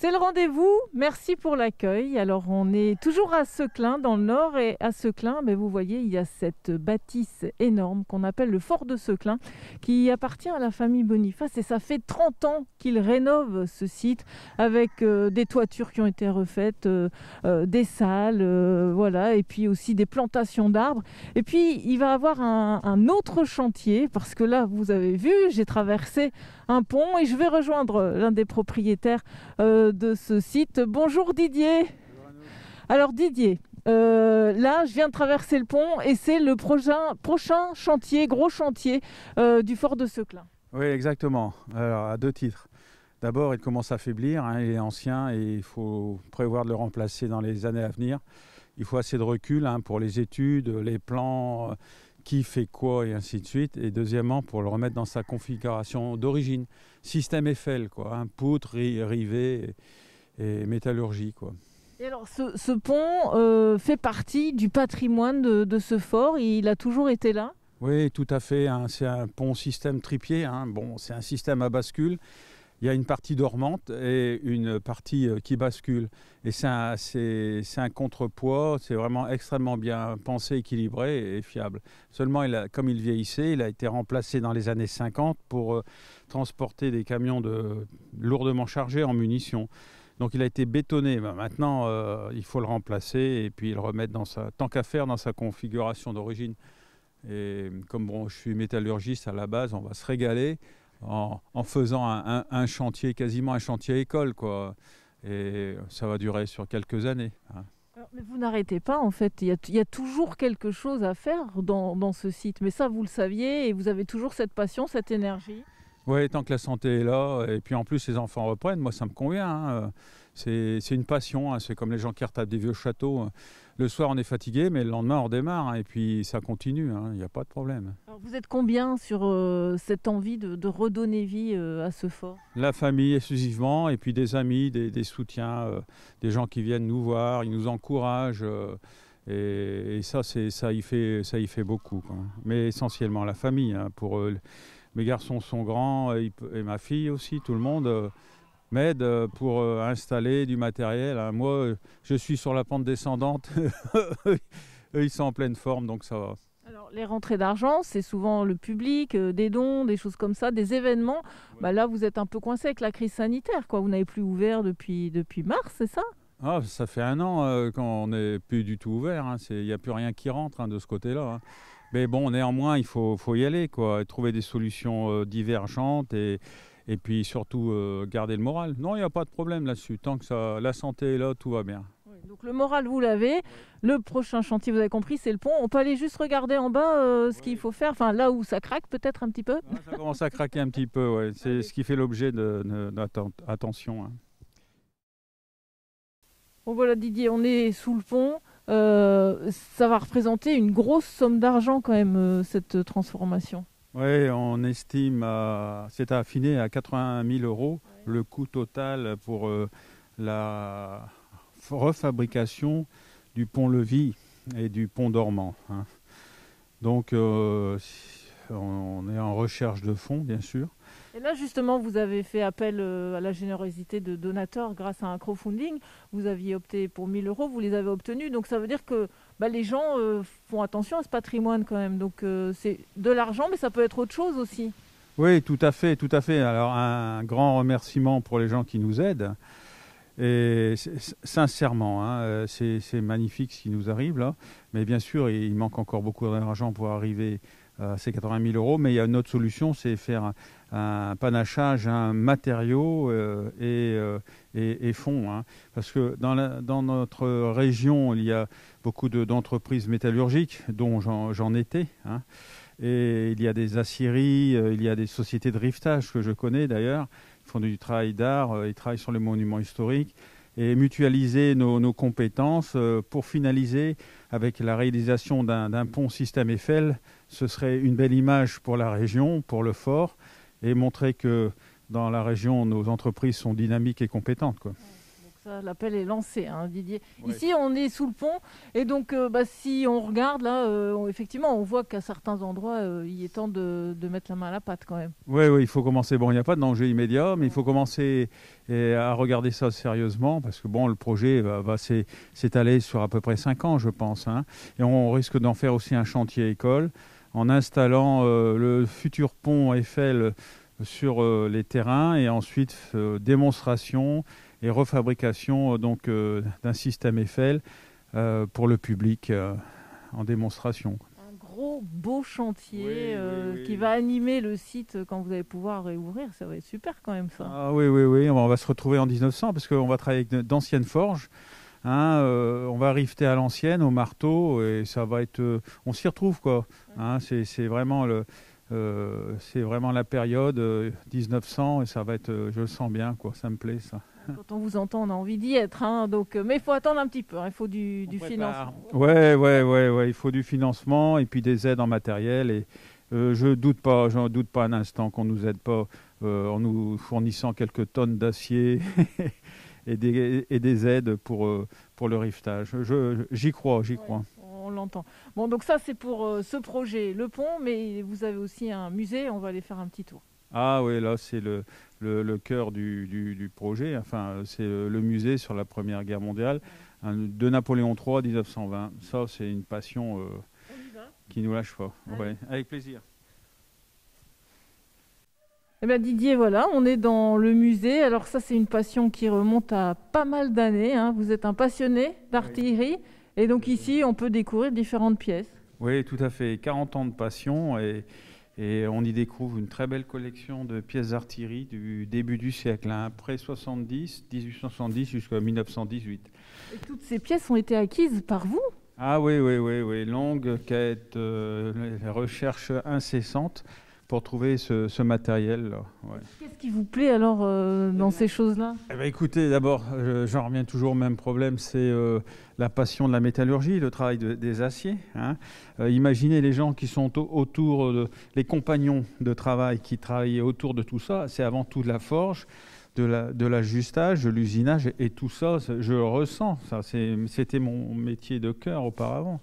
C'est le rendez-vous, merci pour l'accueil. Alors on est toujours à Seclin dans le nord et à Seclin, vous voyez, il y a cette bâtisse énorme qu'on appelle le fort de Seclin qui appartient à la famille Boniface et ça fait 30 ans qu'ils rénovent ce site avec des toitures qui ont été refaites, des salles, voilà, et puis aussi des plantations d'arbres. Et puis il va avoir un autre chantier parce que là, vous avez vu, j'ai traversé un pont et je vais rejoindre l'un des propriétaires de ce site. Bonjour Didier. Alors Didier, là je viens de traverser le pont et c'est le prochain chantier, gros chantier du fort de Seclin. Oui, exactement. Alors, à deux titres. D'abord, il commence à faiblir, il est ancien et il faut prévoir de le remplacer dans les années à venir. Il faut assez de recul pour les études, les plans, qui fait quoi et ainsi de suite. Et deuxièmement, pour le remettre dans sa configuration d'origine. Système Eiffel, poutre, rivets et métallurgie, Et alors ce pont fait partie du patrimoine de ce fort, il a toujours été là? Oui, tout à fait. C'est un pont système tripied. C'est un système à bascule. Il y a une partie dormante et une partie qui bascule. Et c'est un contrepoids, c'est vraiment extrêmement bien pensé, équilibré et fiable. Seulement, comme il vieillissait, il a été remplacé dans les années 50 pour transporter des camions lourdement chargés en munitions. Donc il a été bétonné. Maintenant, il faut le remplacer et puis le remettre tant qu'à faire, dans sa configuration d'origine. Et comme je suis métallurgiste à la base, on va se régaler en faisant un chantier, quasiment un chantier école, Et ça va durer sur quelques années. Alors, mais vous n'arrêtez pas en fait, il y a toujours quelque chose à faire dans ce site. Mais ça, vous le saviez et vous avez toujours cette passion, cette énergie. Oui, tant que la santé est là, et puis en plus les enfants reprennent, moi ça me convient. C'est une passion, c'est comme les gens qui retapent des vieux châteaux. Le soir on est fatigué, mais le lendemain on redémarre, et puis ça continue, il n'y a pas de problème. Alors, vous êtes combien sur cette envie de redonner vie à ce fort? La famille exclusivement, et puis des amis, des soutiens, des gens qui viennent nous voir, ils nous encouragent. Et ça y fait beaucoup, Mais essentiellement la famille, pour eux. Mes garçons sont grands et ma fille aussi, tout le monde m'aide pour installer du matériel. Moi, je suis sur la pente descendante, eux, ils sont en pleine forme, donc ça va. Alors, les rentrées d'argent, c'est souvent le public, des dons, des choses comme ça, des événements. Ouais. Là, vous êtes un peu coincé avec la crise sanitaire, Vous n'avez plus ouvert depuis mars, c'est ça? Ça fait 1 an qu'on n'est plus du tout ouvert. Il n'y a plus rien qui rentre de ce côté-là. Mais bon, néanmoins, il faut y aller, et trouver des solutions divergentes et puis surtout garder le moral. Non, il n'y a pas de problème là-dessus. Tant que la santé est là, tout va bien. Oui, donc le moral, vous l'avez. Le prochain chantier, vous avez compris, c'est le pont. On peut aller juste regarder en bas ce qu'il faut faire, là où ça craque peut-être un petit peu. Ça commence à craquer un petit peu, ouais. C'est ce qui fait l'objet d'attention. Bon voilà Didier, on est sous le pont. Ça va représenter une grosse somme d'argent quand même, cette transformation. Oui, on estime, c'est affiné à 80 000 €, le coût total pour la refabrication du pont-levis et du pont dormant. Donc on est en recherche de fonds, bien sûr. Et là, justement, vous avez fait appel à la générosité de donateurs grâce à un crowdfunding. Vous aviez opté pour 1 000 €, vous les avez obtenus. Donc, ça veut dire que les gens font attention à ce patrimoine quand même. Donc, c'est de l'argent, mais ça peut être autre chose aussi. Oui, tout à fait, tout à fait. Alors, un grand remerciement pour les gens qui nous aident. Et sincèrement, c'est magnifique ce qui nous arrive là. Mais bien sûr, il manque encore beaucoup d'argent pour arriver à ces 80 000 €. Mais il y a une autre solution, c'est faire un panachage, un matériau et fonds. Parce que dans notre région, il y a beaucoup d'entreprises métallurgiques, dont j'en étais. Et il y a des aciéries, il y a des sociétés de rivetage que je connais d'ailleurs. Ils font du travail d'art, ils travaillent sur les monuments historiques. Et mutualiser nos compétences pour finaliser avec la réalisation d'un pont système Eiffel, ce serait une belle image pour la région, pour le fort, et montrer que dans la région, nos entreprises sont dynamiques et compétentes. Donc Ça, l'appel est lancé, hein, Didier. Ouais. Ici, on est sous le pont, et donc si on regarde là, effectivement, on voit qu'à certains endroits, il est temps de mettre la main à la pâte quand même. Oui, oui, il faut commencer. Bon, il n'y a pas de danger immédiat, mais il faut commencer à regarder ça sérieusement parce que bon, le projet va s'étaler sur à peu près 5 ans, je pense, hein. Et on risque d'en faire aussi un chantier école en installant le futur pont Eiffel sur les terrains et ensuite démonstration et refabrication d'un système Eiffel pour le public en démonstration. Un gros, beau chantier Oui. qui va animer le site quand vous allez pouvoir réouvrir. Ça va être super quand même, ça. Ah oui, oui, oui, on va se retrouver en 1900 parce qu'on va travailler avec d'anciennes forges. Hein, on va rifter à l'ancienne, au marteau, et ça va être... on s'y retrouve, quoi. Hein, c'est vraiment la période 1900 et ça va être... je le sens bien, quoi. Ça me plaît, ça. Quand on vous entend, on a envie d'y être, hein, donc, mais il faut attendre un petit peu, hein, il faut du financement. Ouais, il faut du financement et puis des aides en matériel. Et j'en doute pas un instant qu'on nous aide pas en nous fournissant quelques tonnes d'acier et des aides pour le riftage. J'y crois. On l'entend. Bon, donc ça, c'est pour ce projet, le pont, mais vous avez aussi un musée, on va aller faire un petit tour. Ah oui, là, c'est le cœur du projet. Enfin, c'est le musée sur la Première Guerre mondiale de Napoléon III, 1920. Ça, c'est une passion qui nous lâche pas. Ouais, avec plaisir. Eh bien Didier, voilà, on est dans le musée. Alors ça, c'est une passion qui remonte à pas mal d'années, hein. Vous êtes un passionné d'artillerie. Et donc ici, on peut découvrir différentes pièces. Oui, tout à fait. 40 ans de passion et on y découvre une très belle collection de pièces d'artillerie du début du siècle, hein, après 1870 jusqu'à 1918. Et toutes ces pièces ont été acquises par vous? Ah oui. Longue quête, recherche incessante pour trouver ce matériel-là. Ouais. Qu'est-ce qui vous plaît alors dans ces choses-là? Eh ben, écoutez, d'abord, j'en reviens toujours au même problème, c'est la passion de la métallurgie, le travail des aciers. Hein. Imaginez les gens qui sont autour, les compagnons de travail qui travaillent autour de tout ça. C'est avant tout de la forge, de l'ajustage, de l'usinage et tout ça, je le ressens. C'était mon métier de cœur auparavant.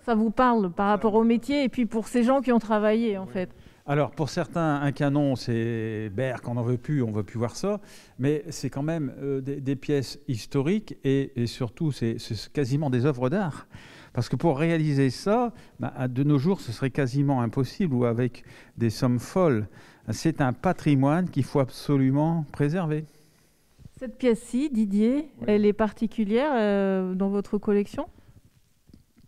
Ça vous parle par rapport au métier et puis pour ces gens qui ont travaillé en fait. Alors, pour certains, un canon, c'est berk, on n'en veut plus, on ne veut plus voir ça. Mais c'est quand même des pièces historiques et surtout, c'est quasiment des œuvres d'art. Parce que pour réaliser ça, de nos jours, ce serait quasiment impossible ou avec des sommes folles. C'est un patrimoine qu'il faut absolument préserver. Cette pièce-ci, Didier, elle est particulière dans votre collection?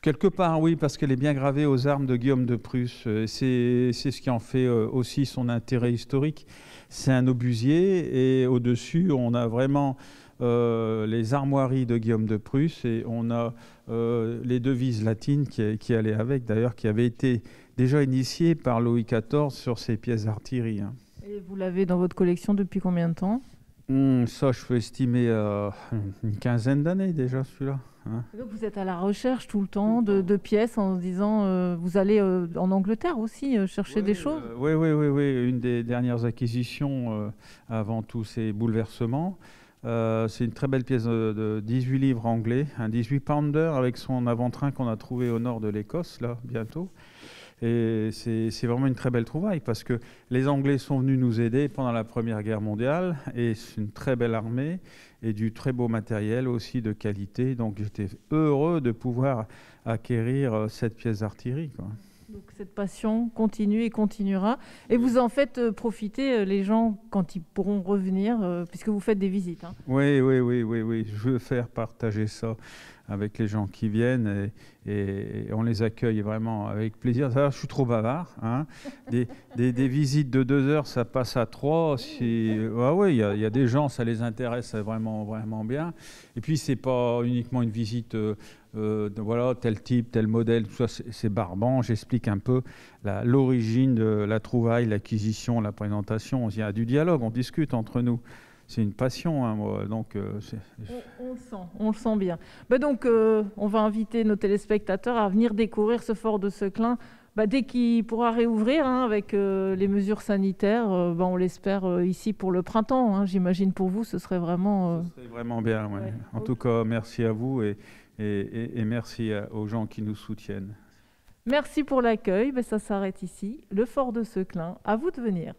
Quelque part, oui, parce qu'elle est bien gravée aux armes de Guillaume de Prusse. C'est ce qui en fait aussi son intérêt historique. C'est un obusier et au-dessus, on a vraiment les armoiries de Guillaume de Prusse et on a les devises latines qui allaient avec, d'ailleurs, qui avaient été déjà initiées par Louis XIV sur ses pièces d'artillerie. Hein. Et vous l'avez dans votre collection depuis combien de temps? Ça, je peux estimer une quinzaine d'années déjà, celui-là. Hein. Donc vous êtes à la recherche tout le temps de pièces en se disant, vous allez en Angleterre aussi chercher des choses? Oui. Une des dernières acquisitions avant tous ces bouleversements. C'est une très belle pièce de 18 livres anglais, un 18 pounder avec son avant-train qu'on a trouvé au nord de l'Écosse, là, bientôt. Et c'est vraiment une très belle trouvaille parce que les Anglais sont venus nous aider pendant la Première Guerre mondiale et c'est une très belle armée et du très beau matériel aussi de qualité. Donc j'étais heureux de pouvoir acquérir cette pièce d'artillerie, quoi. Donc cette passion continue et continuera. Et vous en faites profiter les gens quand ils pourront revenir, puisque vous faites des visites. Hein. Oui. Je veux faire partager ça avec les gens qui viennent et on les accueille vraiment avec plaisir. Je suis trop bavard. Hein. Des visites de 2 heures, ça passe à 3. Il y a des gens, ça les intéresse vraiment, vraiment bien. Et puis, c'est pas uniquement une visite... voilà, tel type, tel modèle, tout ça, c'est barbant. J'explique un peu l'origine de la trouvaille, l'acquisition, la présentation. Il y a du dialogue, on discute entre nous. C'est une passion, hein, moi. Donc, on le sent bien. Donc, on va inviter nos téléspectateurs à venir découvrir ce fort de Seclin dès qu'il pourra réouvrir hein, avec les mesures sanitaires, on l'espère ici pour le printemps. Hein. J'imagine pour vous, ce serait vraiment... Ce serait vraiment bien, ouais. Ouais. En tout cas, merci à vous et merci aux gens qui nous soutiennent. Merci pour l'accueil. Ça s'arrête ici. Le fort de Seclin. À vous de venir.